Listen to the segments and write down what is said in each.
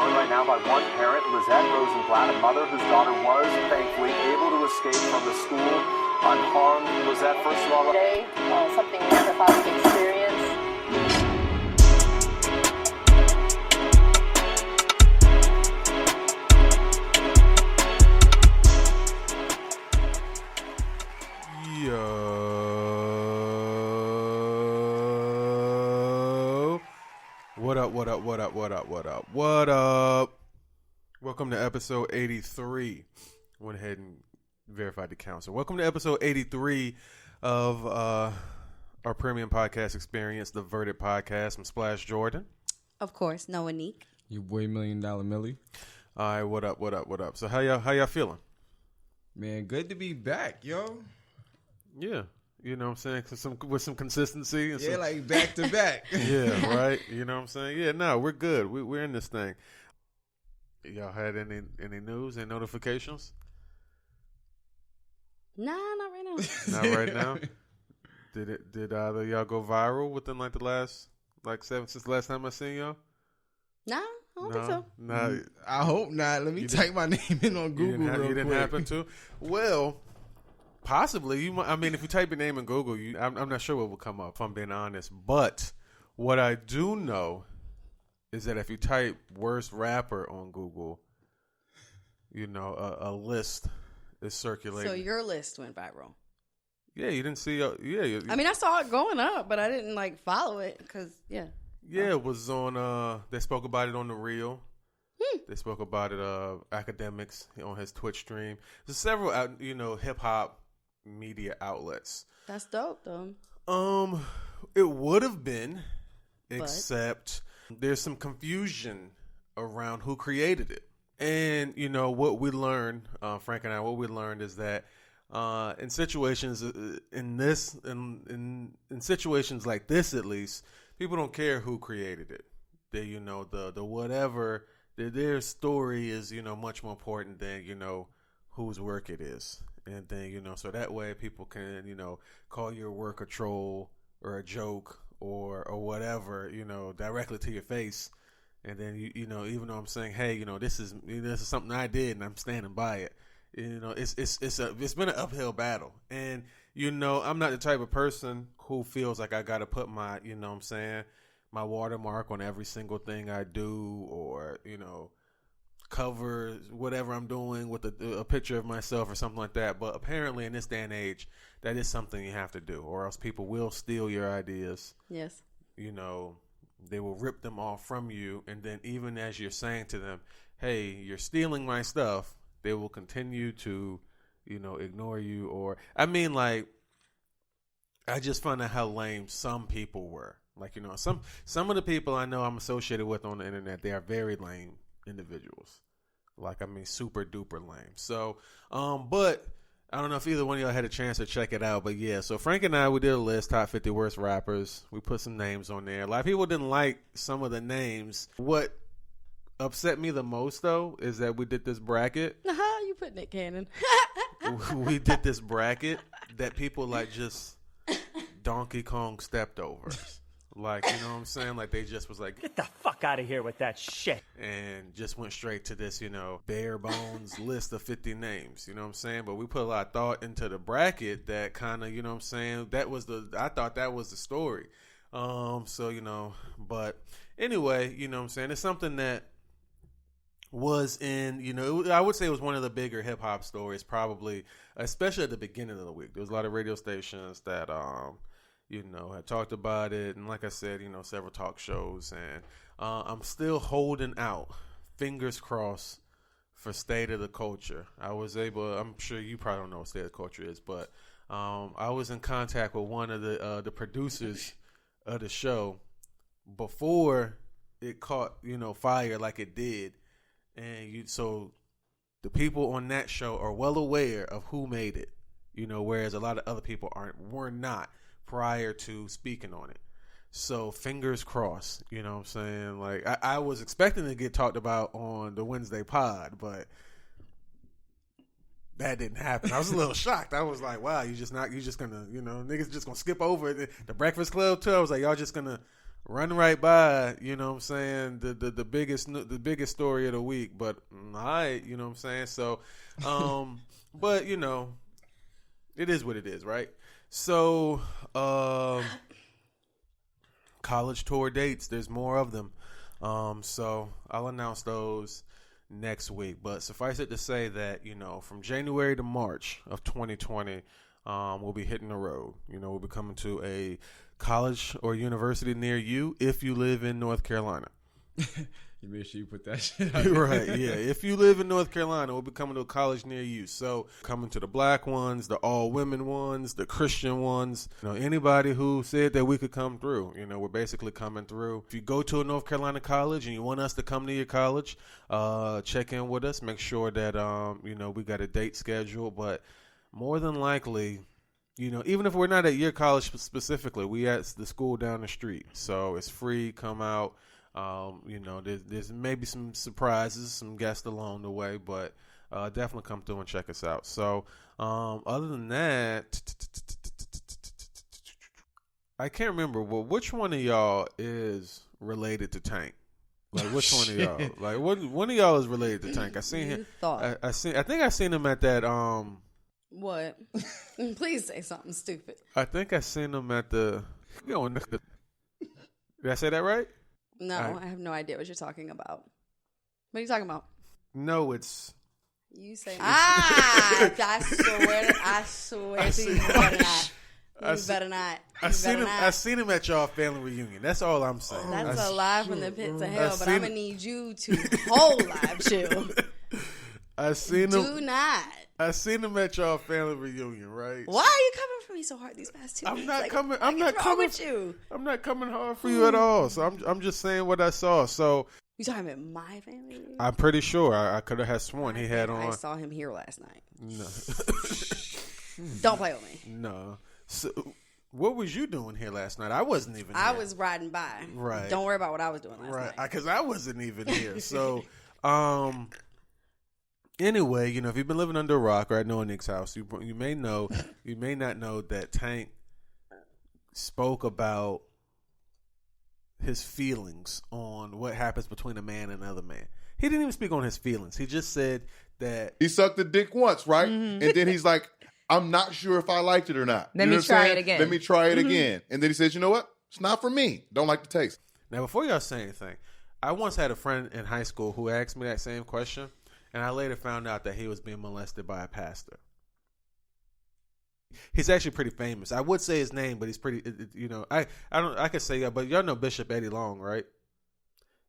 joined right now by one parent, Lizette Rosenblatt, a mother whose daughter was thankfully able to escape from the school unharmed. Lizette, first of all, today, something we never thought we'd experience. Yo. What up? Welcome to episode 83. Went ahead and verified the count. So welcome to episode 83 of our premium podcast experience, the Verdict Podcast. I'm Splash Jordan. Of course, Noinek. Your boy $1 Million Millie. All right, what up? So how y'all feeling? Man, good to be back, yo. Yeah. You know what I'm saying? With some consistency. And like back to back. Yeah, right? You know what I'm saying? Yeah, no, we're good. We're in this thing. Y'all had any news and notifications? Nah, not right now. Not right now? Did either y'all go viral within like the last since the last time I seen y'all? Nah, I don't think so. Nah. I hope not. Let me type my name in on Google real quick. You didn't happen to? Well, possibly. I mean, if you type your name in Google, I'm not sure what will come up, if I'm being honest. But what I do know is that if you type worst rapper on Google, you know, a list is circulating. So your list went viral. Yeah, you didn't see. I mean, I saw it going up, but I didn't follow it because Yeah, it was on. They spoke about it on The Real. They spoke about it. Academics on his Twitch stream. There's several, hip hop media outlets. That's dope, though. It would have been, except there's some confusion around who created it. And, you know, what we learned, Frank and I, is that in situations in situations like this, at least, people don't care who created it. They, you know, the whatever, their story is, you know, much more important than, you know, whose work it is. And then, you know, so that way people can, you know, call your work a troll or a joke or whatever, you know, directly to your face. And then, you know, even though I'm saying, hey, you know, this is something I did and I'm standing by it, you know, it's been an uphill battle. And, you know, I'm not the type of person who feels like I got to put my, you know what I'm saying, my watermark on every single thing I do, or, you know, cover whatever I'm doing with a picture of myself or something like that. But apparently in this day and age, that is something you have to do, or else people will steal your ideas. Yes. You know, they will rip them off from you. And then even as you're saying to them, hey, you're stealing my stuff, they will continue to, you know, ignore you. Or, I mean, like, I just found out how lame some people were. Like, you know, some of the people I know I'm associated with on the internet, they are very lame individuals. Like, I mean, super duper lame. So, but I don't know if either one of y'all had a chance to check it out, but yeah, so Frank and I, we did a list, top 50 worst rappers. We put some names on there. A lot of people didn't like some of the names. What upset me the most, though, is that we did this bracket. You put Nick Cannon. We did this bracket that people, like, just Donkey Kong stepped over. Like, you know what I'm saying? Like, they just was like, get the fuck out of here with that shit. And just went straight to this, you know, bare bones list of 50 names. You know what I'm saying? But we put a lot of thought into the bracket that kind of, you know what I'm saying? I thought that was the story. So, you know, but anyway, you know what I'm saying? It's something that was in, you know, I would say it was one of the bigger hip hop stories, probably, especially at the beginning of the week. There was a lot of radio stations that, you know, had talked about it. And like I said, you know, several talk shows. And I'm still holding out, fingers crossed, for State of the Culture. I'm sure you probably don't know what State of the Culture is, but I was in contact with one of the producers of the show before it caught, you know, fire like it did. And so the people on that show are well aware of who made it, you know, whereas a lot of other people were not prior to speaking on it. So fingers crossed, you know what I'm saying? Like, I was expecting to get talked about on the Wednesday pod, but that didn't happen. I was a little shocked. I was like, wow, you just gonna, you know, niggas just gonna skip over the Breakfast Club too. I was like, y'all just gonna, run right by, you know what I'm saying, the biggest story of the week. But all right, you know what I'm saying. So, but you know, it is what it is, right? So, college tour dates. There's more of them. So I'll announce those next week. But suffice it to say that, you know, from January to March of 2020, we'll be hitting the road. You know, we'll be coming to a college or university near you if you live in North Carolina. You make sure you put that shit out. Right, yeah. If you live in North Carolina, we'll be coming to a college near you. So coming to the black ones, the all-women ones, the Christian ones, you know, anybody who said that we could come through, you know, we're basically coming through. If you go to a North Carolina college and you want us to come to your college, check in with us. Make sure that, you know, we got a date scheduled. But more than likely, you know, even if we're not at your college specifically, we at the school down the street. So it's free. Come out. You know, there's maybe some surprises, some guests along the way, but definitely come through and check us out. So, other than that, I can't remember. Well, which one of y'all is related to Tank? Like, which one of y'all? Like, one of y'all is related to Tank? I seen him. I think I seen him at that. What? Please say something stupid. I think I seen him at the. Did I say that right? No, I have no idea what you're talking about. What are you talking about? No, it's. You say. I swear to you, you better not. You better not. I seen him at y'all family reunion. That's all I'm saying. That's a lie from the pits of hell, but I'm going to need you to hold live chill. I seen him. Do not. I seen him at y'all family reunion, right? Why are you coming for me so hard these past 2 weeks? I'm not coming. I'm not coming with you. I'm not coming hard for you at all. So I'm just saying what I saw. So you talking about my family reunion? I'm pretty sure I could have sworn he had on. I saw him here last night. No. Don't play with me. No. So what was you doing here last night? I wasn't even. I was riding by. Right. Don't worry about what I was doing last night. Because I wasn't even here. So anyway, you know, if you've been living under a rock or at Noinek's house, you may know, you may not know that Tank spoke about his feelings on what happens between a man and another man. He didn't even speak on his feelings. He just said that he sucked the dick once, right? Mm-hmm. And then he's like, I'm not sure if I liked it or not. Let me try it again. Let me try it again. And then he says, you know what? It's not for me. Don't like the taste. Now, before y'all say anything, I once had a friend in high school who asked me that same question. And I later found out that he was being molested by a pastor. He's actually pretty famous. I would say his name, but he's pretty. You know, I could say but y'all know Bishop Eddie Long, right?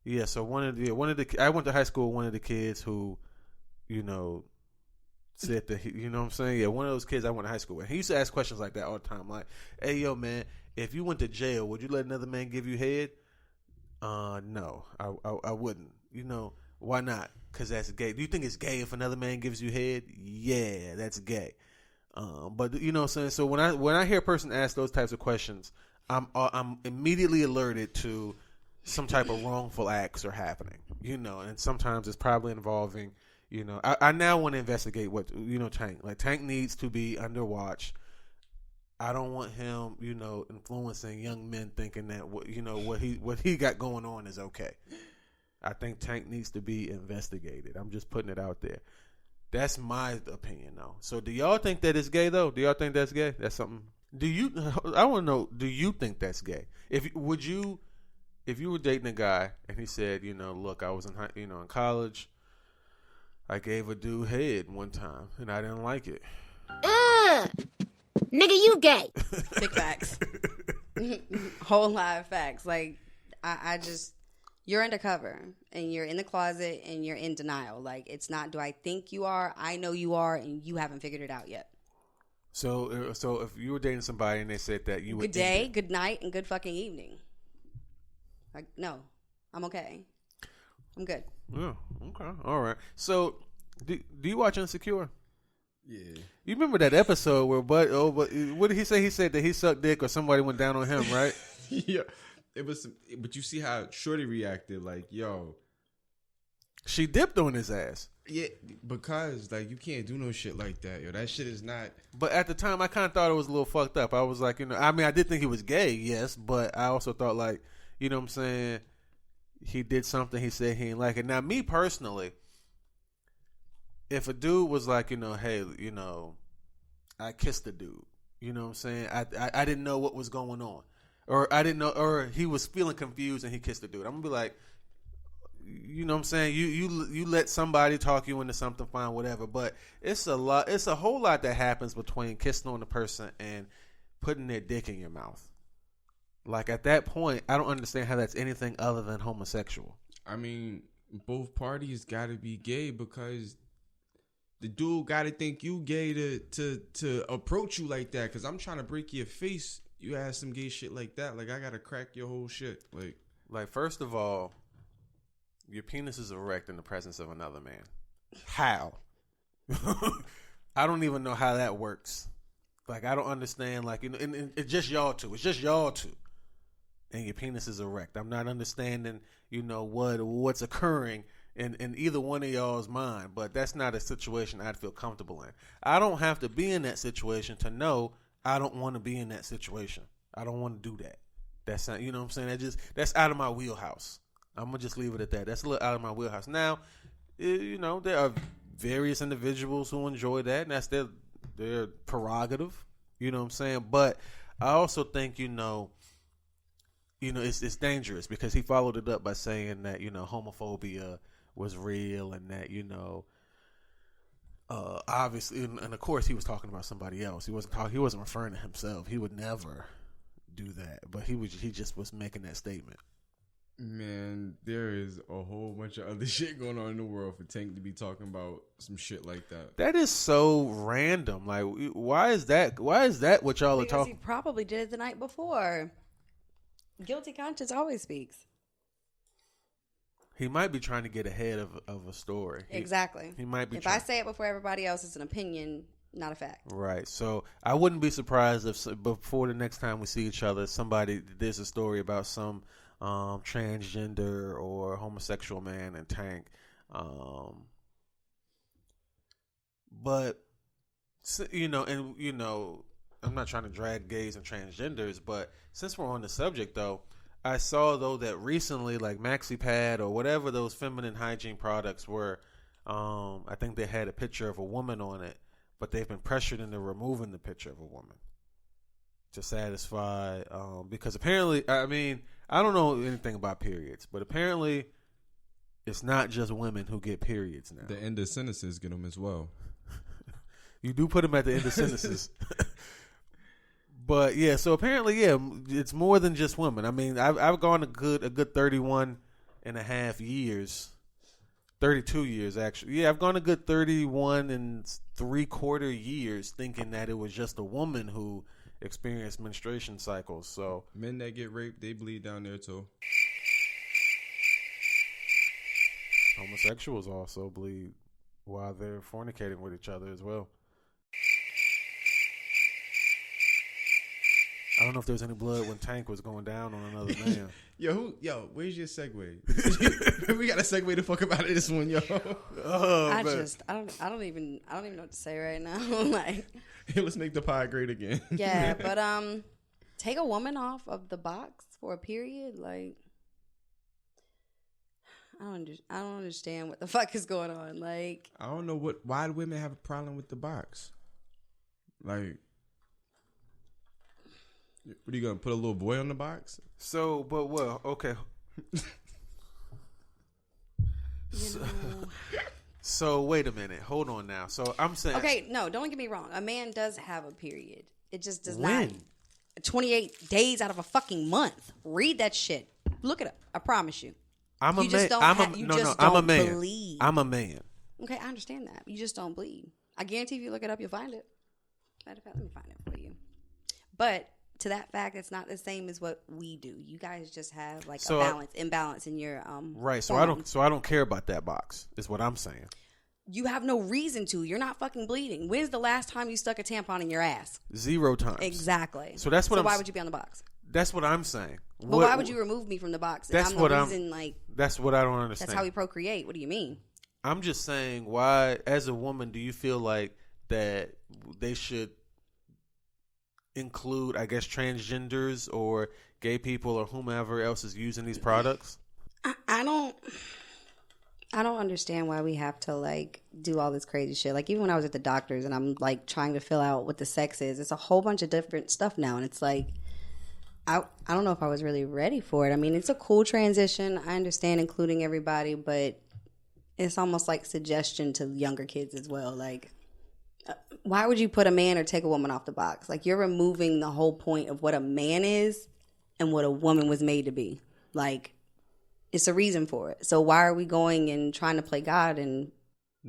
Yeah. So one of the I went to high school with one of the kids who, you know, said that you know what I'm saying. Yeah, one of those kids I went to high school with. He used to ask questions like that all the time, like, "Hey, yo, man, if you went to jail, would you let another man give you head?" No, I wouldn't. You know, why not? Because that's gay. Do you think it's gay if another man gives you head? Yeah, that's gay. But you know what I'm saying? So when I hear a person ask those types of questions, I'm immediately alerted to some type of wrongful acts are happening. You know, and sometimes it's probably involving, you know, I now want to investigate what, you know, Tank. Like, Tank needs to be under watch. I don't want him, you know, influencing young men thinking that, you know, what he got going on is okay. I think Tank needs to be investigated. I'm just putting it out there. That's my opinion, though. So, do y'all think that it's gay, though? Do y'all think that's gay? That's something. I want to know. Do you think that's gay? If you were dating a guy and he said, you know, look, I was in college, I gave a dude head one time and I didn't like it. Nigga, you gay. Big facts. Whole lot of facts. Like, I just. You're undercover, and you're in the closet, and you're in denial. Like, it's not, do I think you are? I know you are, and you haven't figured it out yet. So if you were dating somebody and they said that you would... Good day, good night, and good fucking evening. Like, no, I'm okay. I'm good. Yeah, okay, all right. So, do you watch Insecure? Yeah. You remember that episode where, but what did he say? He said that he sucked dick or somebody went down on him, right? Yeah. It was, but you see how Shorty reacted, like, yo. She dipped on his ass. Yeah, because, like, you can't do no shit like that, yo. That shit is not. But at the time, I kind of thought it was a little fucked up. I was like, you know, I mean, I did think he was gay, yes, but I also thought, like, you know what I'm saying, he did something he said he didn't like it. Now, me personally, if a dude was like, you know, hey, you know, I kissed a dude, you know what I'm saying, I didn't know what was going on, or I didn't know, or he was feeling confused and he kissed a dude, I'm gonna be like, you know what I'm saying, you let somebody talk you into something, fine, whatever. But it's a whole lot that happens between kissing on a person and putting their dick in your mouth. Like, at that point, I don't understand how that's anything other than homosexual. I mean, both parties got to be gay because the dude got to think you gay to approach you like that. Because I'm trying to break your face. You ask some gay shit like that. Like, I got to crack your whole shit. Like, first of all, your penis is erect in the presence of another man. How? I don't even know how that works. Like, I don't understand. Like, you know, and it's just y'all two. It's just y'all two. And your penis is erect. I'm not understanding, you know, what's occurring in either one of y'all's mind. But that's not a situation I'd feel comfortable in. I don't have to be in that situation to know I don't want to be in that situation. I don't want to do that. That's not, you know what I'm saying? That's out of my wheelhouse. I'm going to just leave it at that. That's a little out of my wheelhouse. Now, you know, there are various individuals who enjoy that, and that's their prerogative. You know what I'm saying? But I also think, you know, it's dangerous because he followed it up by saying that, you know, homophobia was real and that, you know, obviously, and of course he was talking about somebody else. He wasn't referring to himself. He would never do that. But he just was making that statement. Man, there is a whole bunch of other shit going on in the world for Tank to be talking about some shit like that. That is so random. Like, why is that? Why is that what y'all are Because talking? he probably did it the night before. Guilty conscience always speaks. He might be trying to get ahead of a story. Exactly. He might be. If I say it before everybody else, it's an opinion, not a fact. Right. So I wouldn't be surprised if before the next time we see each other, there's a story about some transgender or homosexual man in Tank. But, you know, and, you know, I'm not trying to drag gays and transgenders, but since we're on the subject, though, I saw, though, that recently, like MaxiPad or whatever those feminine hygiene products were, I think they had a picture of a woman on it, but they've been pressured into removing the picture of a woman to satisfy, because apparently, I mean, I don't know anything about periods, but apparently it's not just women who get periods now. The end of sentences get them as well. You do put them at the end of sentences. But yeah, so apparently, yeah, it's more than just women. I mean, I've gone a good 31 and a half years, 32 years actually. Yeah, I've gone a good 31 and 3/4 years thinking that it was just a woman who experienced menstruation cycles. So men that get raped, they bleed down there too. Homosexuals also bleed while they're fornicating with each other as well. I don't know if there was any blood when Tank was going down on another man. Yo, where's your segue? We got a segue to fuck about this one, yo. I don't even know what to say right now. Like, let's make the pie great again. yeah, but take a woman off of the box for a period, like, I don't understand what the fuck is going on. Like, I don't know why do women have a problem with the box? Like, what are you gonna put a little boy on the box? So, but well, okay. So wait a minute, hold on now. So I'm saying, okay, no, don't get me wrong. A man does have a period. It just does when? not. 28 days out of a fucking month. Read that shit. Look it up. I promise you. I'm a You man. just don't I'm ha- a you no, just no. I'm a don't man. believe. I'm a man. Okay, I understand that. You just don't bleed. I guarantee if you look it up, you'll find it. Matter of fact, let me find it for you. But to that fact, it's not the same as what we do. You guys just have like a imbalance in your right. So hormones. I don't care about that box. Is what I'm saying. You have no reason to. You're not fucking bleeding. When's the last time you stuck a tampon in your ass? 0 times. Exactly. So that's what. So why would you be on the box? That's what I'm saying. But why would you remove me from the box? That's I'm what the I'm. reason, like, that's what I don't understand. that's how we procreate. What do you mean? I'm just saying, why, as a woman, do you feel like that they should include, I guess, transgenders or gay people or whomever else is using these products? I don't understand why we have to like do all this crazy shit. Like even when I was at the doctor's and I'm like trying to fill out what the sex is, it's a whole bunch of different stuff now, and it's like I don't know if I was really ready for it. I mean, it's a cool transition. I understand including everybody, but it's almost like suggestion to younger kids as well. Like, why would you put a man or take a woman off the box? Like, you're removing the whole point of what a man is and what a woman was made to be. Like, it's a reason for it. So why are we going and trying to play God and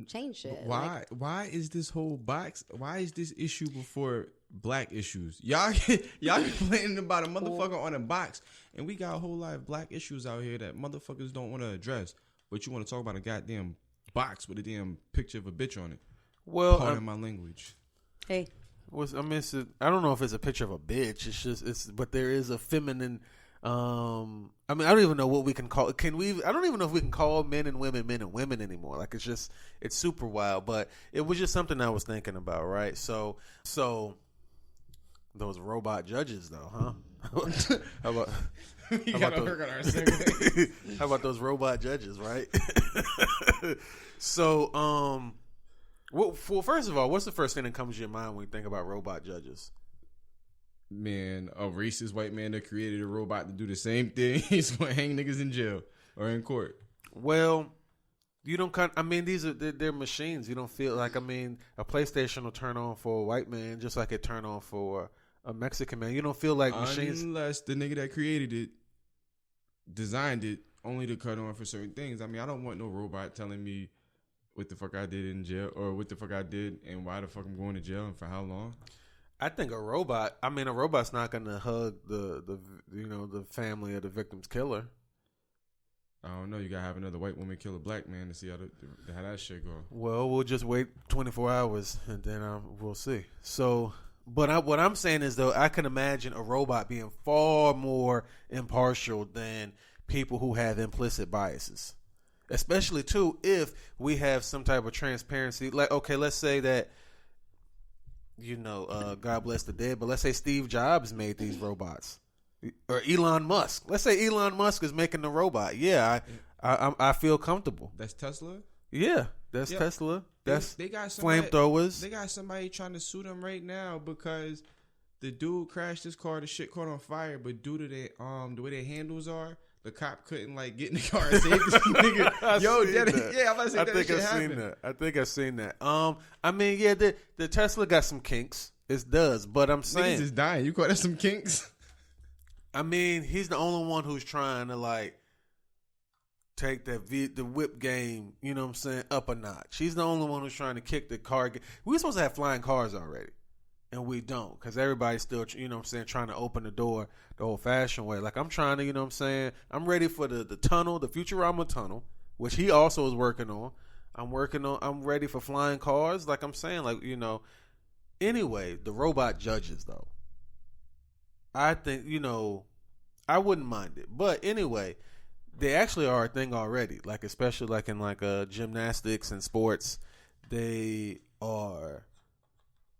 change shit? Why is this whole box? Why is this issue before black issues? Y'all complaining about a motherfucker on a box, and we got a whole lot of black issues out here that motherfuckers don't want to address. But you want to talk about a goddamn box with a damn picture of a bitch on it. Well, pardon my language. Hey, I don't know if it's a picture of a bitch. But there is a feminine. I don't even know what we can call. I don't even know if we can call men and women anymore. Like it's super wild. But it was just something I was thinking about, right? So those robot judges, though, huh? How about? How about those robot judges, right? So, well, first of all, what's the first thing that comes to your mind when you think about robot judges? Man, a racist white man that created a robot to do the same thing. He's going to hang niggas in jail or in court. Well, you don't they're machines. You don't feel like, a PlayStation will turn on for a white man just like it turned on for a Mexican man. You don't feel like machines. Unless the nigga that created it designed it only to cut on for certain things. I mean, I don't want no robot telling me what the fuck I did in jail or what the fuck I did and why the fuck I'm going to jail and for how long. I think a robot's not going to hug the family of the victim's killer. I don't know. You got to have another white woman kill a black man to see how that shit go. Well, we'll just wait 24 hours and then we'll see. So, but what I'm saying is, though, I can imagine a robot being far more impartial than people who have implicit biases. Especially, too, if we have some type of transparency. Like, okay, let's say that, God bless the dead, but let's say Steve Jobs made these robots. Or Elon Musk. Let's say Elon Musk is making the robot. Yeah, I feel comfortable. That's Tesla? Yeah, that's Tesla. That's they got flamethrowers. They got somebody trying to sue them right now because the dude crashed his car. The shit caught on fire, but due to the way their handles are, the cop couldn't get in the car and save this nigga. I'm about to say I think I've seen that. The Tesla got some kinks. It does, but I'm saying niggas is dying. You call that some kinks? He's the only one who's trying to take the whip game, up a notch. He's the only one who's trying to kick the car. We're supposed to have flying cars already, and we don't, because everybody's still, trying to open the door the old-fashioned way. Like, I'm trying to, I'm ready for the tunnel, the Futurama tunnel, which he also is working on. I'm ready for flying cars. Like I'm saying, anyway, the robot judges, though. I think, I wouldn't mind it. But anyway, they actually are a thing already. Especially in gymnastics and sports, they are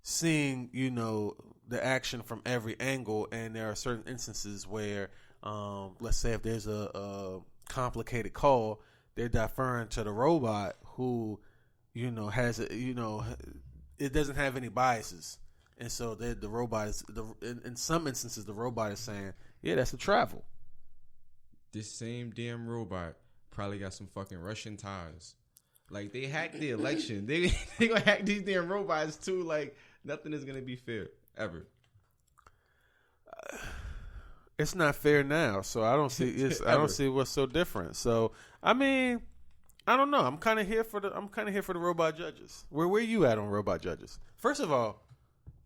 seeing, the action from every angle. And there are certain instances where, let's say if there's a complicated call, they're deferring to the robot who, has, it doesn't have any biases. And so the robot is, in some instances, the robot is saying, yeah, that's a travel. This same damn robot probably got some fucking Russian ties. They hacked the election. They gonna hack these damn robots too. Nothing is gonna be fair ever. It's not fair now, so I don't see. I don't see what's so different. So I don't know. I'm kind of here for the robot judges. Where you at on robot judges? First of all,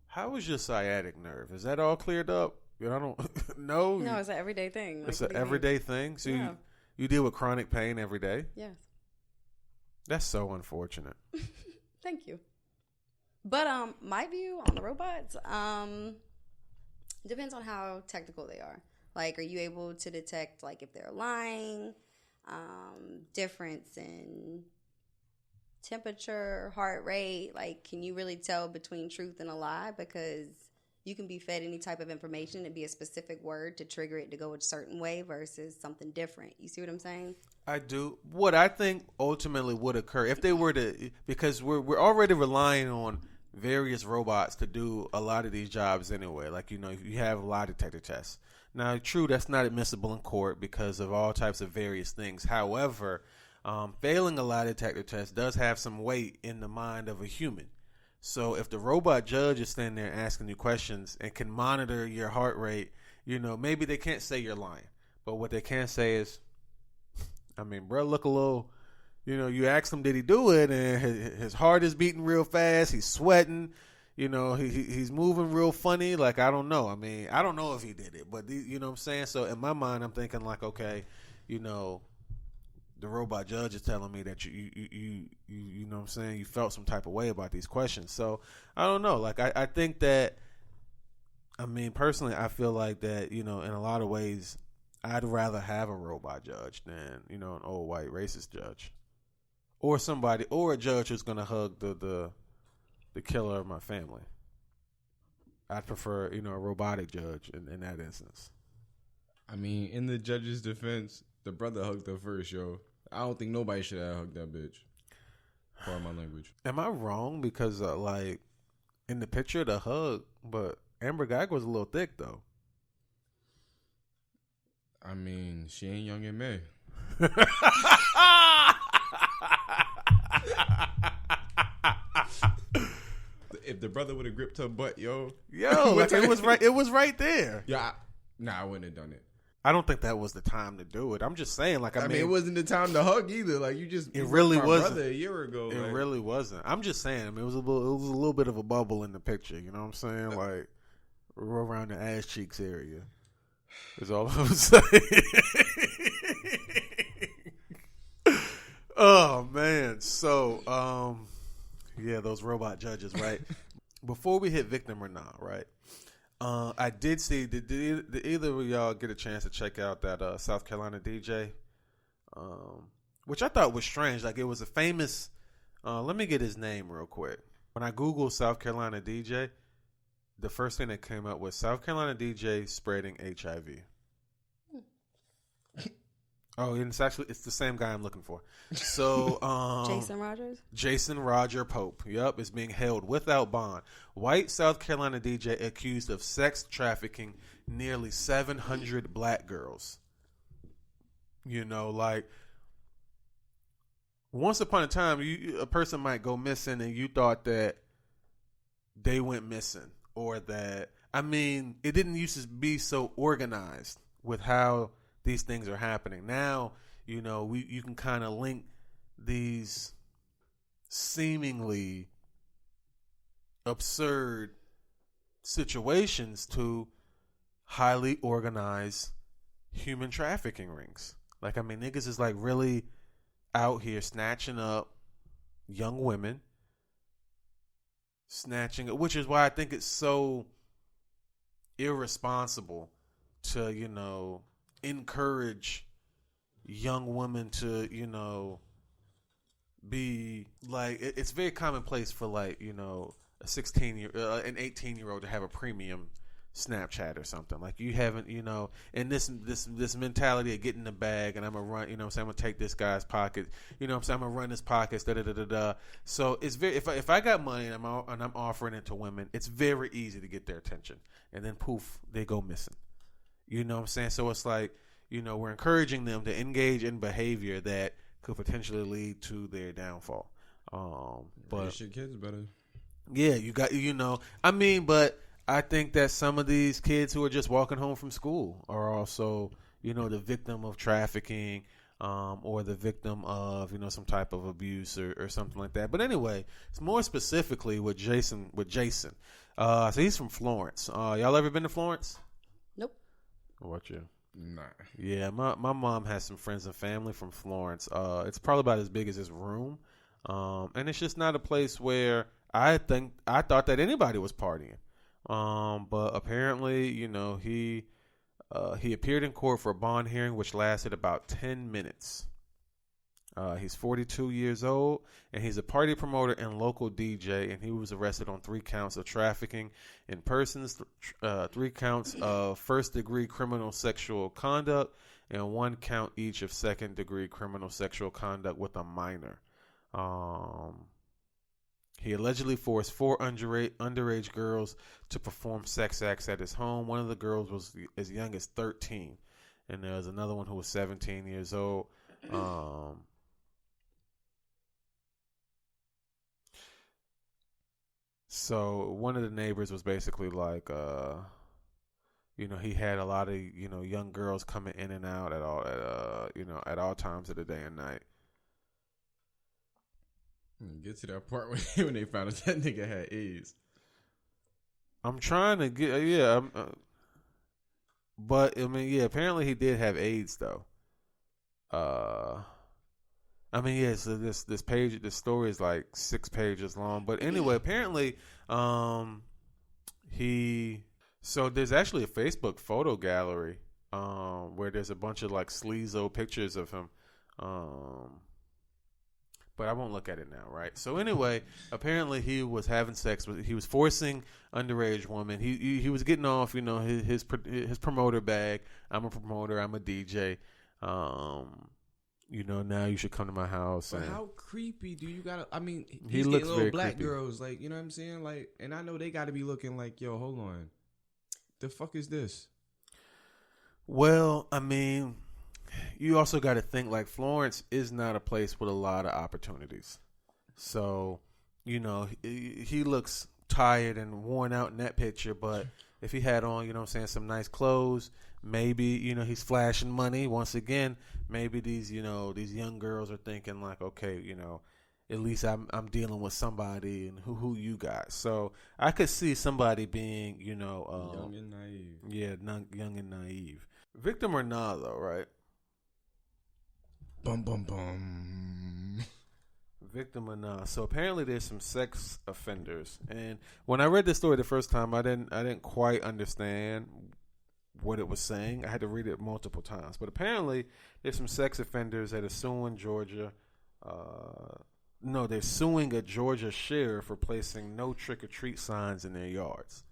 how is your sciatic nerve? Is that all cleared up? I don't know. No, it's an everyday thing. It's an everyday thing. So yeah. you deal with chronic pain every day? Yes. That's so unfortunate. Thank you. But my view on the robots depends on how technical they are. Are you able to detect if they're lying, difference in temperature, heart rate? Can you really tell between truth and a lie? Because you can be fed any type of information and be a specific word to trigger it to go a certain way versus something different. You see what I'm saying? I do. What I think ultimately would occur if they were to, because we're already relying on various robots to do a lot of these jobs anyway. Like, you have lie detector tests. Now, true, that's not admissible in court because of all types of various things. However, failing a lie detector test does have some weight in the mind of a human. So if the robot judge is standing there asking you questions and can monitor your heart rate, maybe they can't say you're lying. But what they can say is, bro, look a little, you ask him, did he do it? And his heart is beating real fast. He's sweating. He's moving real funny. Like, I don't know. I don't know if he did it, but you know what I'm saying? So in my mind, I'm thinking like, okay, the robot judge is telling me that you know what I'm saying, you felt some type of way about these questions. So I don't know. Like, I think that, personally, I feel like that, in a lot of ways, I'd rather have a robot judge than, an old white racist judge. Or somebody, or a judge who's going to hug the killer of my family. I'd prefer, a robotic judge in that instance. In the judge's defense, the brother hugged her first, yo. I don't think nobody should have hugged that bitch. Pardon my language. Am I wrong? Because, in the picture, the hug, but Amber Geiger was a little thick, though. She ain't Young and May. If the brother would have gripped her butt, yo, like it was right there. Yeah, I wouldn't have done it. I don't think that was the time to do it. I'm just saying, like, it wasn't the time to hug either. Like, it really wasn't. Brother a year ago. It really wasn't. I'm just saying. It was a little bit of a bubble in the picture. You know what I'm saying? Like, around the ass cheeks area. Is all I'm saying. Oh man. So, yeah, those robot judges, right? Before we hit victim or not, right? I did see. Did either of y'all get a chance to check out that South Carolina DJ? Which I thought was strange. Like, it was a famous. Let me get his name real quick. When I Googled South Carolina DJ, the first thing that came up was South Carolina DJ spreading HIV. Oh, and it's the same guy I'm looking for. So, Jason Rogers? Jason Roger Pope, is being held without bond. White South Carolina DJ accused of sex trafficking nearly 700 black girls. Like, once upon a time, a person might go missing and you thought that they went missing, or that, it didn't used to be so organized with how these things are happening. Now, you can kind of link these seemingly absurd situations to highly organized human trafficking rings. Like, niggas is like really out here snatching up young women, which is why I think it's so irresponsible to, encourage young women to, be like, it's very commonplace for, like, a an 18-year-old to have a premium Snapchat or something. Like, you haven't, and this mentality of getting the bag and I'm gonna run, I'm gonna take this guy's pocket, I'm gonna run his pockets, da. So it's very, if I got money and I'm offering it to women, it's very easy to get their attention, and then poof, they go missing. You know what I'm saying? So it's like, we're encouraging them to engage in behavior that could potentially lead to their downfall. But raise your kids better. Yeah, you got, but I think that some of these kids who are just walking home from school are also, the victim of trafficking, or the victim of, some type of abuse or something like that. But anyway, it's more specifically with Jason. So he's from Florence. Y'all ever been to Florence? Nope. What you? Nah. Yeah, my mom has some friends and family from Florence. It's probably about as big as this room. And it's just not a place where I thought that anybody was partying. But apparently, he appeared in court for a bond hearing, which lasted about 10 minutes. He's 42 years old, and he's a party promoter and local DJ, and he was arrested on 3 counts of trafficking in persons, 3 counts of first-degree criminal sexual conduct, and 1 count each of second-degree criminal sexual conduct with a minor. He allegedly forced 4 underage girls to perform sex acts at his home. One of the girls was as young as 13, and there was another one who was 17 years old. So one of the neighbors was basically like, he had a lot of, young girls coming in and out at all times of the day and night. Get to that part when they found out that nigga had AIDS. I'm trying to get, but I mean, yeah, apparently he did have AIDS though. So this story is like 6 pages long. But anyway, apparently, so there's actually a Facebook photo gallery, where there's a bunch of like sleazo pictures of him. But I won't look at it now, right? So anyway, apparently he was having sex he was forcing underage women. He was getting off, his promoter bag. I'm a promoter. I'm a DJ. Now you should come to my house. But how creepy do you gotta? I mean, he getting looks little very black creepy. girls, like, you know what I'm saying, like, and I know they got to be looking like, yo, hold on, the fuck is this? Well, I mean, you also got to think like Florence is not a place with a lot of opportunities. So, he looks tired and worn out in that picture, but if he had on, some nice clothes, maybe, he's flashing money. Once again, maybe these young girls are thinking like, okay, at least I'm dealing with somebody, and who you got. So I could see somebody being, Young and naive. Yeah, young and naive. Victim or not, though, right? Bum bum bum. Victim or not. So apparently there's some sex offenders, and when I read this story the first time, I didn't quite understand what it was saying. I had to read it multiple times. But apparently there's some sex offenders that are suing Georgia. They're suing a Georgia sheriff for placing no trick-or-treat signs in their yards.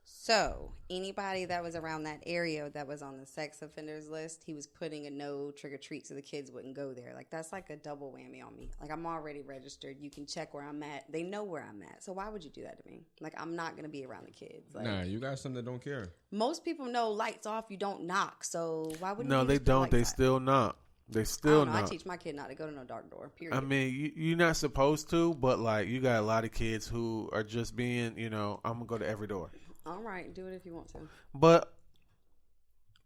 So anybody that was around that area that was on the sex offenders list, he was putting a no trick or treat so the kids wouldn't go there. Like, that's like a double whammy on me. Like, I'm already registered. You can check where I'm at. They know where I'm at. So why would you do that to me? Like, I'm not going to be around the kids. Like, Nah, you got some that don't care. most people know lights off, you don't knock. So why wouldn't No, you they just put don't. lights They on? still knock. They I still don't know. I knock. teach my kid not to go to no dark door, period. I mean, you're not supposed to, but like, you got a lot of kids who are just being, I'm gonna go to every door. All right, do it if you want to. But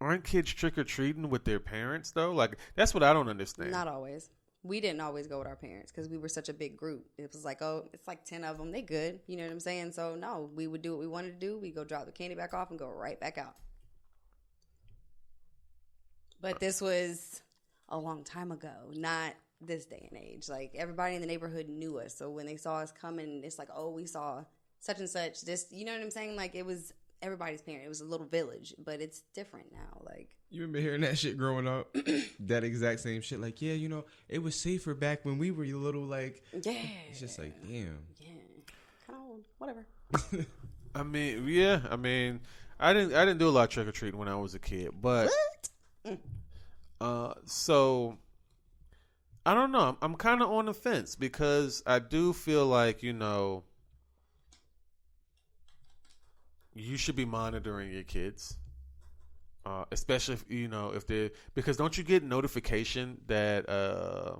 aren't kids trick or treating with their parents though? Like, that's what I don't understand. Not always. We didn't always go with our parents because we were such a big group. It was like, oh, it's like 10 of them. They good. You know what I'm saying? So, no, we would do what we wanted to do. We go drop the candy back off and go right back out. But this was a long time ago, not this day and age. Like, everybody in the neighborhood knew us. So when they saw us coming, it's like, oh, we saw such and such. This, you know what I'm saying? Like, it was everybody's parent. It was a little village, but it's different now. Like, You remember hearing that shit growing up? That exact same shit. Like, yeah, it was safer back when we were little. Like, yeah. it's just like, damn. Yeah. Kind of old. Whatever. I mean, yeah. I mean, I didn't do a lot of trick or treating when I was a kid, but so I don't know. I'm kind of on the fence because I do feel like you should be monitoring your kids, especially if they're, because don't you get notification that a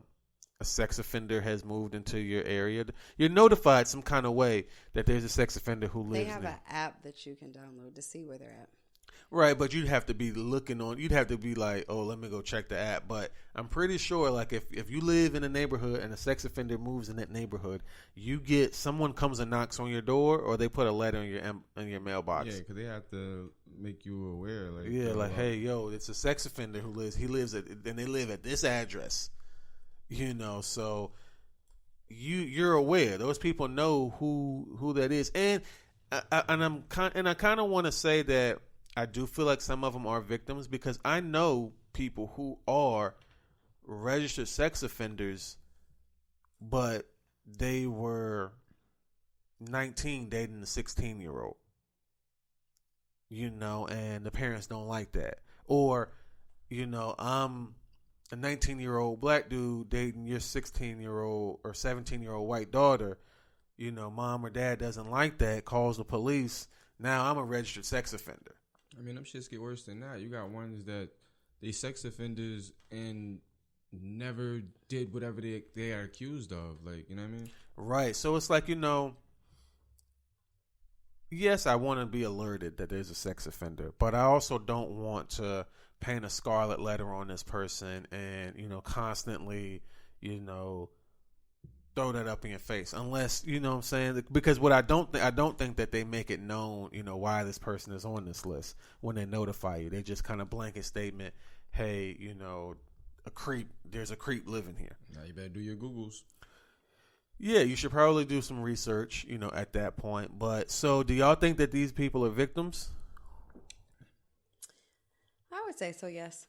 sex offender has moved into your area? You're notified some kind of way that there's a sex offender who lives They have there. an app that you can download to see where they're at. Right, but you'd have to be looking on. You'd have to be like, oh, let me go check the app. But I'm pretty sure, like, if you live in a neighborhood and a sex offender moves in that neighborhood, you get someone comes and knocks on your door, or they put a letter in your mailbox. Yeah, because they have to make you aware. Like, Yeah, like, hey, yo, it's a sex offender who lives. He lives at, and they live at this address. So you're aware. Those people know who that is, and I kind of want to say that I do feel like some of them are victims because I know people who are registered sex offenders, but they were 19 dating a 16-year-old. You know, and the parents don't like that. Or, you know, I'm a 19-year-old black dude dating your 16-year-old or 17-year-old white daughter. You know, mom or dad doesn't like that, calls the police. Now I'm a registered sex offender. I mean, them shits get worse than that. You got ones that they sex offenders and never did whatever they are accused of. Like, you know what I mean? Right. So it's like, you know, yes, I want to be alerted that there's a sex offender, but I also don't want to paint a scarlet letter on this person and, you know, constantly, you know, throw that up in your face, unless, you know what I'm saying, because what I don't think that they make it known, you know, why this person is on this list when they notify you. They just kind of blanket statement, hey, you know, there's a creep living here. Now you better do your Googles. Yeah, you should probably do some research, you know, at that point. But so do y'all think that these people are victims? I would say so, yes.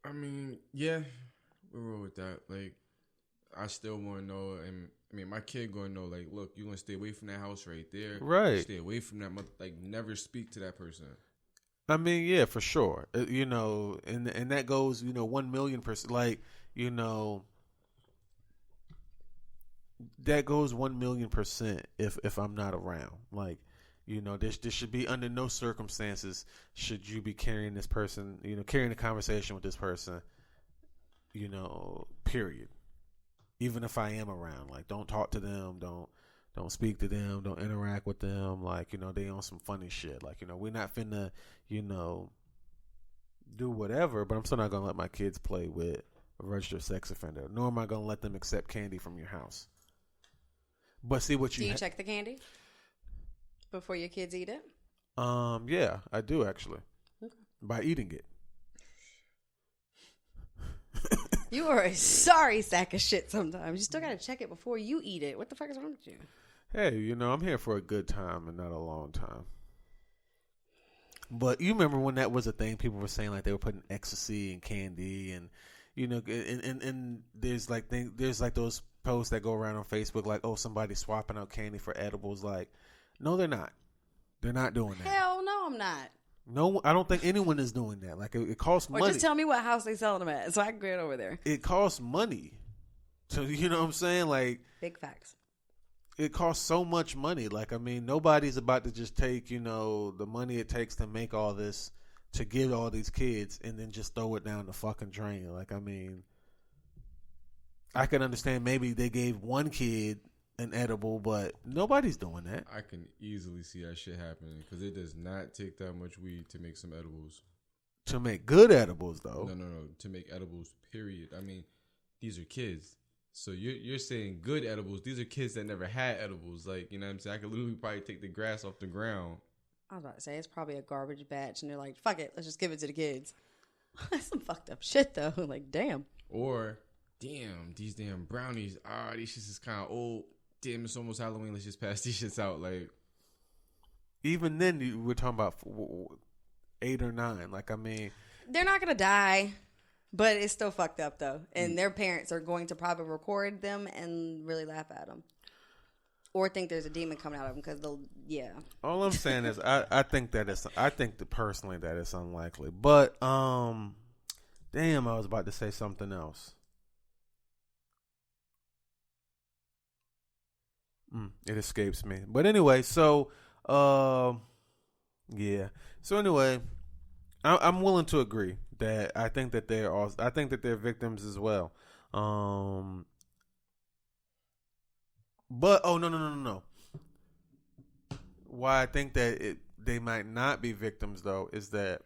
I mean, yeah, we'll roll with that. Like, I still want to know, and I mean, my kid going to know, like, look, you want to stay away from that house right there. Right. Stay away from that, like, never speak to that person. I mean, yeah, for sure. You know, and that goes, you know, 1,000,000%. Like, you know, that goes 1,000,000% if I'm not around. Like, you know, this should be under no circumstances should you be carrying this person, you know, carrying a conversation with this person, you know, period. Even if I am around, like, don't talk to them, don't speak to them, don't interact with them. Like, you know, they on some funny shit. Like, you know, we're not finna, you know, do whatever, but I'm still not gonna let my kids play with a registered sex offender, nor am I gonna let them accept candy from your house. But see what Do you check the candy before your kids eat it? Yeah, I do actually. Okay. By eating it. You are a sorry sack of shit sometimes. You still got to check it before you eat it. What the fuck is wrong with you? Hey, you know, I'm here for a good time and not a long time. But you remember when that was a thing, people were saying like they were putting ecstasy in candy and, you know, and there's like those posts that go around on Facebook like, oh, somebody's swapping out candy for edibles. Like, no, they're not. They're not doing that. Hell no, I'm not. No, I don't think anyone is doing that. Like, it costs money. Or just tell me what house they selling them at so I can get over there. It costs money. So, you know what I'm saying? Like, big facts. It costs so much money. Like, I mean, nobody's about to just take, you know, the money it takes to make all this, to give all these kids, and then just throw it down the fucking drain. Like, I mean, I can understand maybe they gave one kid an edible, but nobody's doing that. I can easily see that shit happening because it does not take that much weed to make some edibles. To make good edibles, though. No. To make edibles, period. I mean, these are kids. So you're saying good edibles. These are kids that never had edibles. Like, you know what I'm saying? I could literally probably take the grass off the ground. I was about to say, it's probably a garbage batch, and they're like, fuck it, let's just give it to the kids. That's some fucked up shit, though. Like, damn. Or, damn, these damn brownies. These shits is kind of old. Damn, it's almost Halloween. Let's just pass these shits out. Like, even then, we're talking about 8 or 9. Like, I mean, they're not gonna die, but it's still fucked up though. And their parents are going to probably record them and really laugh at them, or think there's a demon coming out of them because they'll. Yeah. All I'm saying is, I think personally that it's unlikely. But damn, I was about to say something else. It escapes me. But anyway, so yeah. So anyway, I'm willing to agree that I think that they're victims as well. But no. Why I think that they might not be victims though is that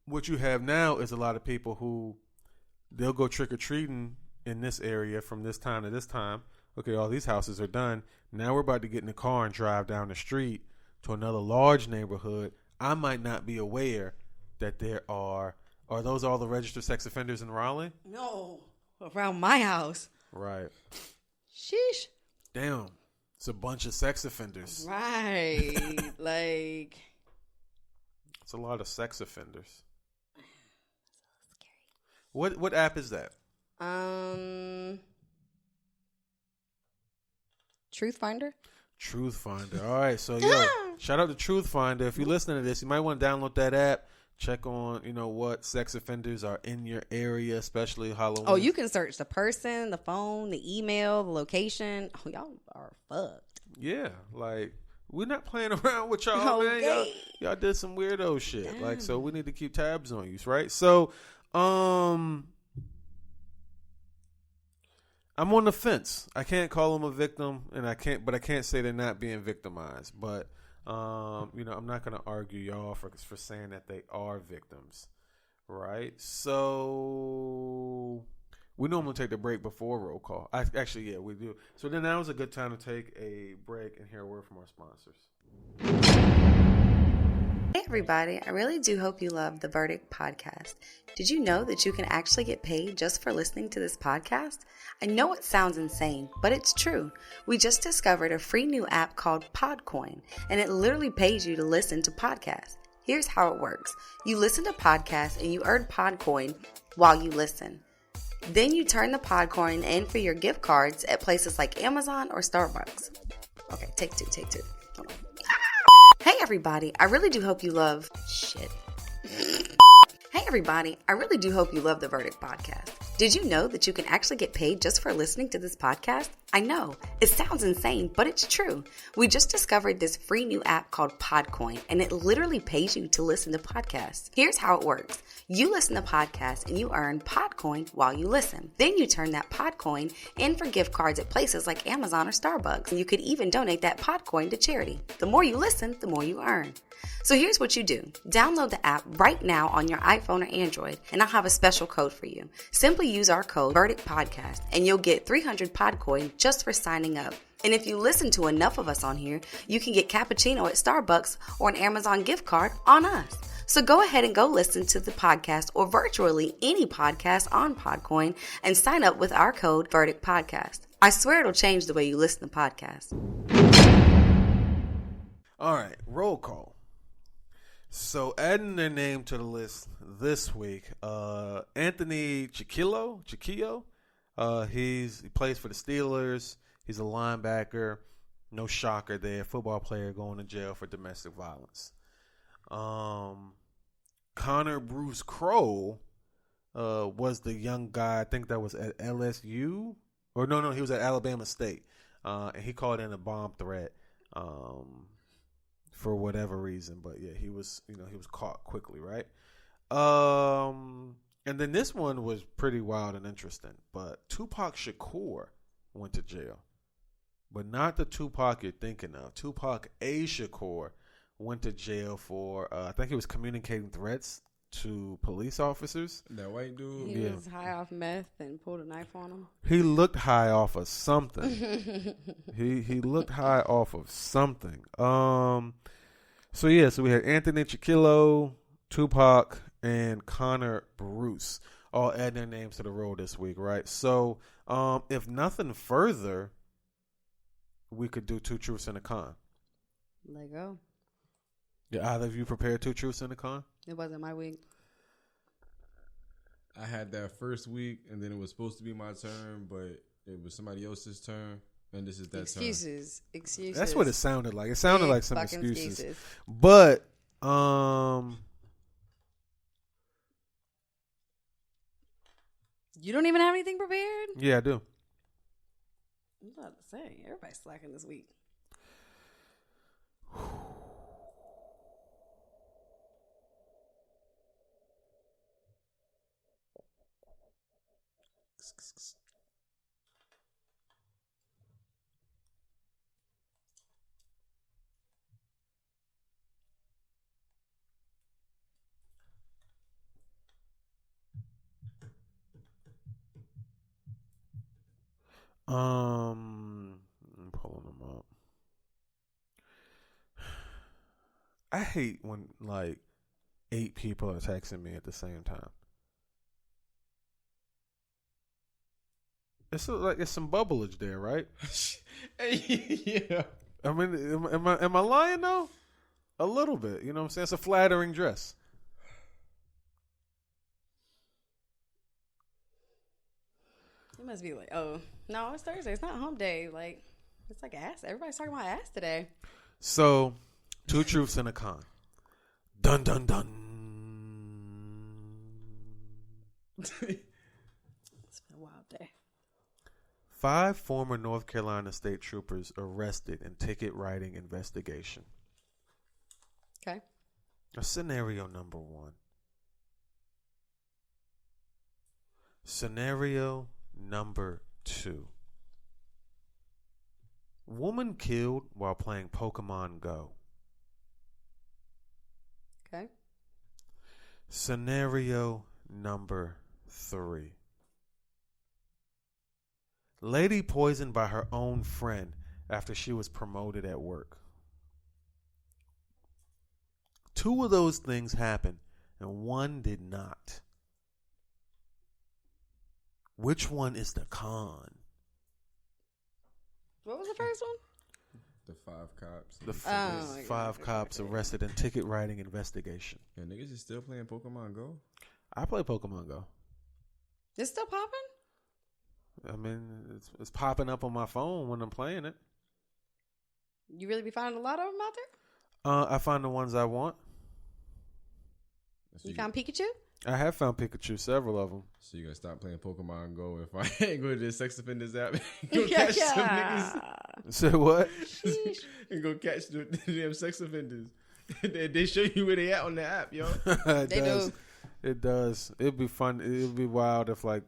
what you have now is a lot of people who they'll go trick or treating in this area from this time to this time. Okay, all these houses are done. Now we're about to get in the car and drive down the street to another large neighborhood. I might not be aware that there are those all the registered sex offenders in Raleigh? No, around my house. Right. Sheesh. Damn, it's a bunch of sex offenders. Right. Like, it's a lot of sex offenders. What app is that? Truth Finder. Truth Finder. All right, so yo, shout out to Truth Finder. If you're listening to this, you might want to download that app. Check on, what sex offenders are in your area, especially Halloween. Oh, you can search the person, the phone, the email, the location. Oh, y'all are fucked. Yeah, like we're not playing around with y'all, man. Y'all did some weirdo shit. Damn. Like, so we need to keep tabs on you, right? So, I'm on the fence. I can't call them a victim, and I can't say they're not being victimized. But I'm not gonna argue y'all for saying that they are victims, right? So we normally take the break before roll call. Actually, we do. So then that was a good time to take a break and hear a word from our sponsors. Hey everybody, I really do hope you love the Verdict podcast. Did you know that you can actually get paid just for listening to this podcast? I know it sounds insane, but it's true. We just discovered a free new app called Podcoin, and it literally pays you to listen to podcasts. Here's how it works. You listen to podcasts and you earn Podcoin while you listen. Then you turn the Podcoin in for your gift cards at places like Amazon or Starbucks. Okay, take two. Hold on. Hey everybody, I really do hope you love Hey everybody, I really do hope you love the Verdict podcast. Did you know that you can actually get paid just for listening to this podcast? I know, it sounds insane, but it's true. We just discovered this free new app called Podcoin, and it literally pays you to listen to podcasts. Here's how it works. You listen to podcasts and you earn Podcoin while you listen. Then you turn that Podcoin in for gift cards at places like Amazon or Starbucks. And you could even donate that Podcoin to charity. The more you listen, the more you earn. So here's what you do. Download the app right now on your iPhone or Android, and I'll have a special code for you. Simply use our code Verdict Podcast, and you'll get 300 Podcoin just for signing up. And if you listen to enough of us on here, you can get cappuccino at Starbucks or an Amazon gift card on us. So go ahead and go listen to the podcast or virtually any podcast on Podcoin and sign up with our code Verdict Podcast. I swear it'll change the way you listen to podcasts. All right, roll call. So adding their name to the list this week, Anthony Chiquillo. He plays for the Steelers. He's a linebacker. No shocker there. Football player going to jail for domestic violence. Connor Bruce Crow was the young guy, I think that was at LSU. Or no, he was at Alabama State. And he called in a bomb threat for whatever reason. But yeah, he was caught quickly, right? And then this one was pretty wild and interesting. But Tupac Shakur went to jail. But not the Tupac you're thinking of. Tupac A. Shakur went to jail for, I think he was communicating threats to police officers. That white dude? He was high off meth and pulled a knife on him. He looked high off of something. he looked high off of something. So we had Anthony Chiquillo, Tupac, and Connor Bruce all adding their names to the roll this week, right? So if nothing further, we could do two truths and a con. Let go. Yeah, either of you prepared two truths and a con? It wasn't my week. I had that first week, and then it was supposed to be my turn, but it was somebody else's turn, and this is that Excuses. That's what it sounded like. It sounded like some fucking excuses. But you don't even have anything prepared? yeah, I do. I'm about to say, everybody's slacking this week. I'm pulling them up. I hate when like 8 people are texting me at the same time. It's like it's some bubblage there, right? yeah. I mean, am I lying though? A little bit, you know what I'm saying? It's a flattering dress. It must be like, oh no, it's Thursday. It's not hump day. Like it's like ass. Everybody's talking about ass today. So, 2 truths and a con. Dun dun dun. It's been a wild day. 5 former North Carolina state troopers arrested in ticket writing investigation. Okay. Scenario number 1. Scenario number 2. Woman killed while playing Pokemon Go. Okay. Scenario number 3. Lady poisoned by her own friend after she was promoted at work. 2 of those things happened and 1 did not. Which one is the con? What was the first one? The 5 cops. The Oh, yeah. 5 cops arrested in ticket writing investigation. Yeah, niggas is still playing Pokemon Go. I play Pokemon Go. It's still popping? I mean, it's popping up on my phone when I'm playing it. You really be finding a lot of them out there? I find the ones I want. So You found Pikachu? I have found Pikachu, several of them. So you gonna stop playing Pokemon Go if I ain't go to the sex offenders app and go catch some niggas Say what? and go catch the damn sex offenders. They show you where they at on the app, yo. It They does. do. It does. It'd be fun. It'd be wild if like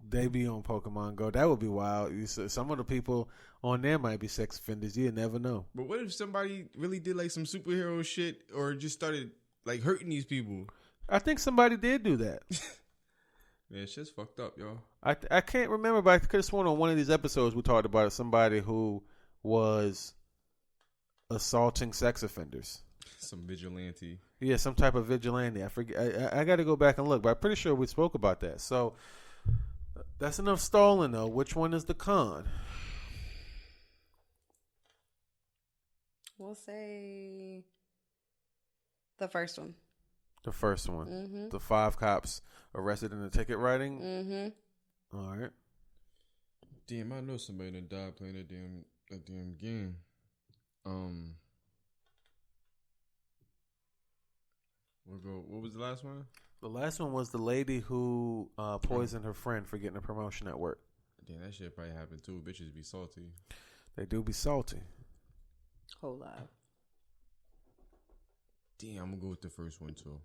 they be on Pokemon Go. That would be wild. Some of the people on there might be sex offenders. You never know. But what if somebody really did like some superhero shit or just started like hurting these people? I think somebody did do that. Man, shit's fucked up, yo. I can't remember, but I could have sworn on one of these episodes we talked about somebody who was assaulting sex offenders. Some vigilante. Yeah, some type of vigilante. I forget. I got to go back and look, but I'm pretty sure we spoke about that. So that's enough stalling, though. Which one is the con? We'll say the first one. The first one. Mm-hmm. The 5 cops arrested in the ticket writing. Mm-hmm. All right. Damn, I know somebody that died playing that damn game. What was the last one? The last one was the lady who poisoned her friend for getting a promotion at work. Damn, that shit probably happened too. Bitches be salty. They do be salty. Whole lot. Damn, I'm gonna go with the first one too.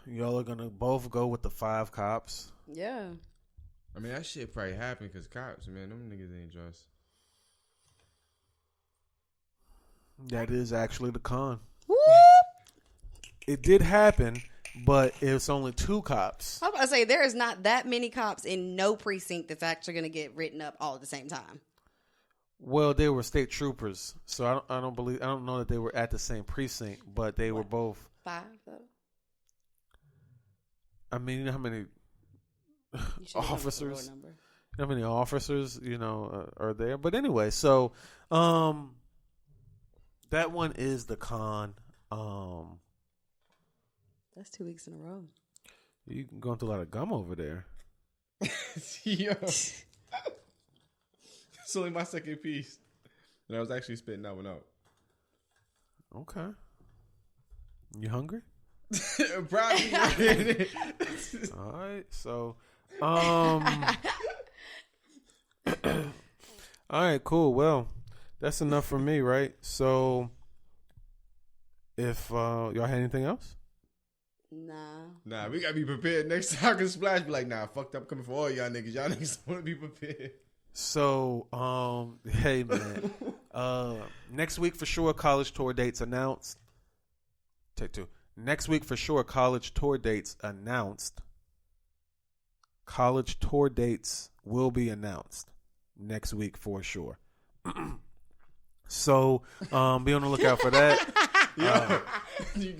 Y'all are going to both go with the 5 cops. Yeah. I mean, that shit probably happened because cops, man, them niggas ain't just. That is actually the con. Whoop! It did happen, but it's only 2 cops. I was about to say, there is not that many cops in no precinct that's actually going to get written up all at the same time. Well, they were state troopers, so I don't know that they were at the same precinct, but they were both. 5, though? I mean, you know how many You should have officers? the number. You know how many officers, are there? But anyway, so that one is the con. That's 2 weeks in a row. You going through a lot of gum over there. Yo. It's only my second piece. And I was actually spitting that one out. Okay. You hungry? Probably. All right. So, all right, cool. Well, that's enough for me, right? So, if y'all had anything else? Nah, we gotta be prepared. Next time, can Splash be like, nah, fucked up coming for all y'all niggas. Y'all niggas want to be prepared. So, hey man, next week for sure, college tour dates announced. Take 2. Next week for sure, college tour dates announced. College tour dates will be announced next week for sure. So, be on the lookout for that. I ain't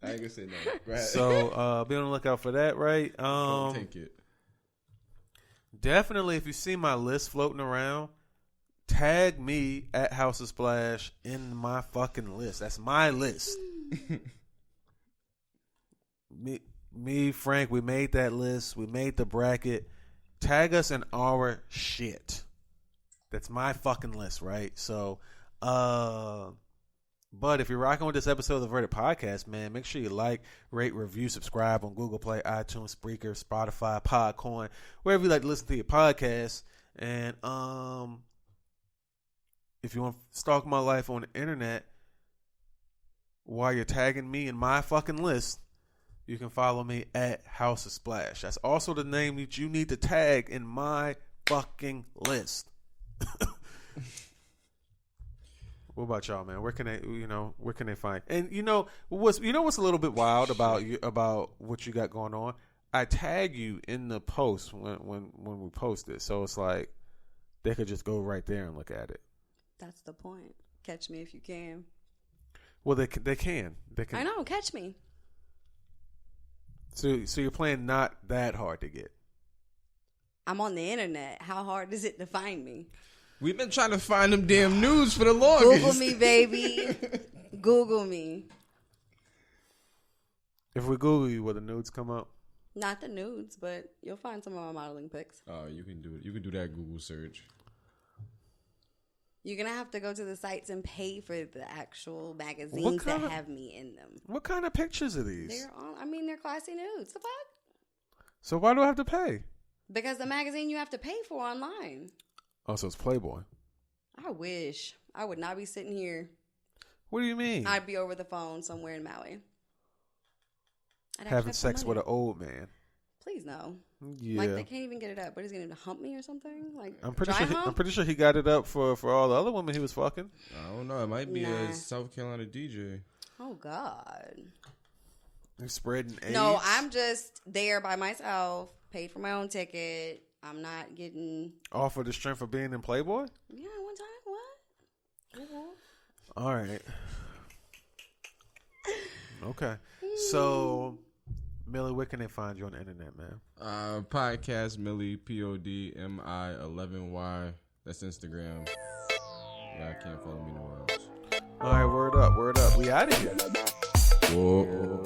gonna say no. Go ahead. So, be on the lookout for that, right? Don't take it. Definitely, if you see my list floating around, tag me at House of Splash in my fucking list. That's my list. Me, Frank, we made that list. We made the bracket. Tag us in our shit. That's my fucking list, right? So, but if you're rocking with this episode of the Verdict Podcast, man, make sure you like, rate, review, subscribe on Google Play, iTunes, Spreaker, Spotify, Podcoin, wherever you like to listen to your podcast. And if you want to stalk my life on the internet while you're tagging me in my fucking list, you can follow me at House of Splash. That's also the name that you need to tag in my fucking list. What about y'all, man? Where can they find? And what's a little bit wild about what you got going on? I tag you in the post when we post it, so it's like they could just go right there and look at it. That's the point. Catch me if you can. Well, they can. I know. Catch me. So you're playing not that hard to get. I'm on the internet. How hard is it to find me? We've been trying to find them damn news for the longest. Google me, baby. Google me. If we Google you, will the nudes come up? Not the nudes, but you'll find some of my modeling pics. Oh, you can do it. You can do that Google search. You're going to have to go to the sites and pay for the actual magazines that have me in them. What kind of pictures are these? They're classy nudes. The fuck? So why do I have to pay? Because the magazine you have to pay for online. Oh, so it's Playboy. I wish. I would not be sitting here. What do you mean? I'd be over the phone somewhere in Maui. Having sex with an old man. Please no. Yeah. Like they can't even get it up. But he's gonna hump me or something. Like I'm pretty sure he got it up for all the other women he was fucking. I don't know. It might be a South Carolina DJ. Oh God. He's spreading AIDS. No, I'm just there by myself. Paid for my own ticket. I'm not getting off of the strength of being in Playboy. Yeah, one time. What? All right. Okay. So, Millie, where can they find you on the internet, man? Podcast Millie, PODMI11Y. That's Instagram. Y'all can't follow me nowhere else. All right, word up. We out of here. Whoa.